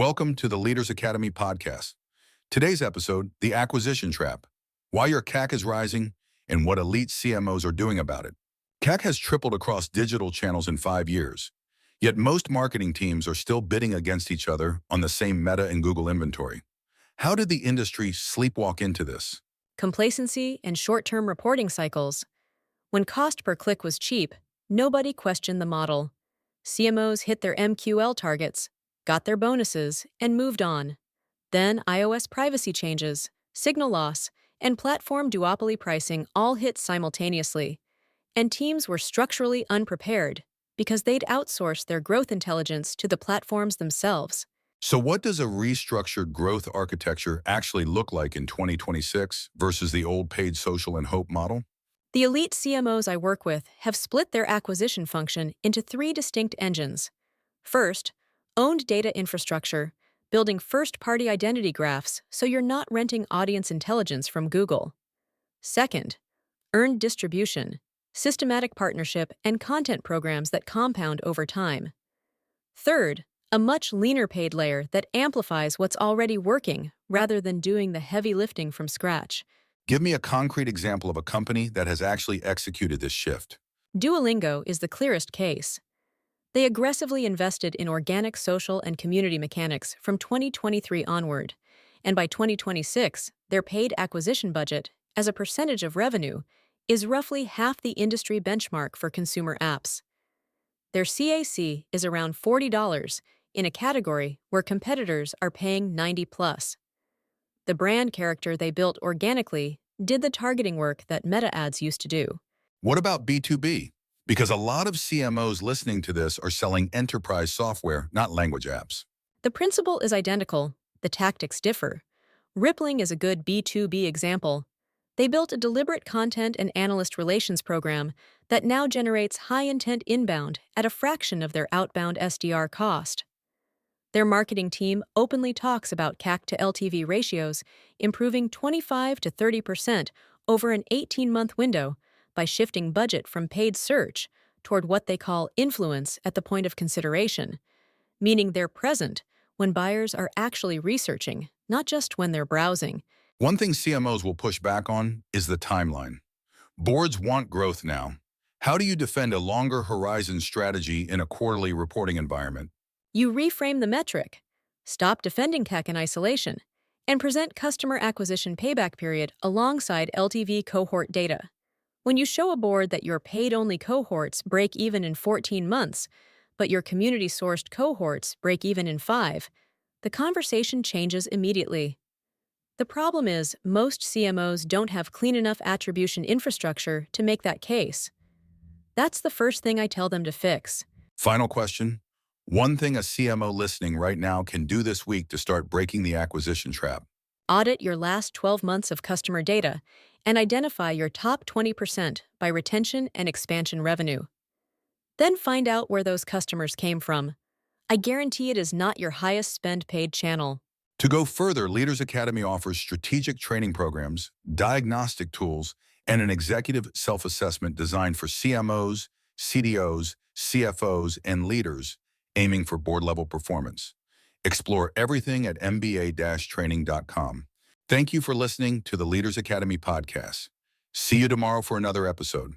Welcome to the Leaders Academy podcast. Today's episode, The Acquisition Trap, why your CAC is rising and what elite CMOs are doing about it. CAC has tripled across digital channels in 5 years, yet most marketing teams are still bidding against each other on the same Meta and Google inventory. How did the industry sleepwalk into this? Complacency and short-term reporting cycles. When cost per click was cheap, nobody questioned the model. CMOs hit their MQL targets, got their bonuses, and moved on. Then iOS privacy changes, signal loss, and platform duopoly pricing all hit simultaneously. And teams were structurally unprepared because they'd outsourced their growth intelligence to the platforms themselves. So what does a restructured growth architecture actually look like in 2026 versus the old paid social and hope model? The elite CMOs I work with have split their acquisition function into 3 distinct engines. First, owned data infrastructure, building first-party identity graphs so you're not renting audience intelligence from Google. Second, earned distribution, systematic partnership, and content programs that compound over time. Third, a much leaner paid layer that amplifies what's already working rather than doing the heavy lifting from scratch. Give me a concrete example of a company that has actually executed this shift. Duolingo is the clearest case. They aggressively invested in organic social and community mechanics from 2023 onward, and by 2026, their paid acquisition budget, as a percentage of revenue, is roughly half the industry benchmark for consumer apps. Their CAC is around $40 in a category where competitors are paying $90+. The brand character they built organically did the targeting work that Meta ads used to do. What about B2B? Because a lot of CMOs listening to this are selling enterprise software, not language apps. The principle is identical, the tactics differ. Rippling is a good B2B example. They built a deliberate content and analyst relations program that now generates high-intent inbound at a fraction of their outbound SDR cost. Their marketing team openly talks about CAC to LTV ratios improving 25 to 30% over an 18-month window by shifting budget from paid search toward what they call influence at the point of consideration, meaning they're present when buyers are actually researching, not just when they're browsing. One thing CMOs will push back on is the timeline. Boards want growth now. How do you defend a longer horizon strategy in a quarterly reporting environment? You reframe the metric, stop defending CAC in isolation, and present customer acquisition payback period alongside LTV cohort data. When you show a board that your paid-only cohorts break even in 14 months, but your community-sourced cohorts break even in 5, the conversation changes immediately. The problem is most CMOs don't have clean enough attribution infrastructure to make that case. That's the first thing I tell them to fix. Final question. One thing a CMO listening right now can do this week to start breaking the acquisition trap. Audit your last 12 months of customer data and identify your top 20% by retention and expansion revenue. Then find out where those customers came from. I guarantee it is not your highest spend paid channel. To go further, Leaders Academy offers strategic training programs, diagnostic tools, and an executive self-assessment designed for CMOs, CDOs, CFOs, and leaders aiming for board-level performance. Explore everything at mba-training.com. Thank you for listening to the Leaders Academy podcast. See you tomorrow for another episode.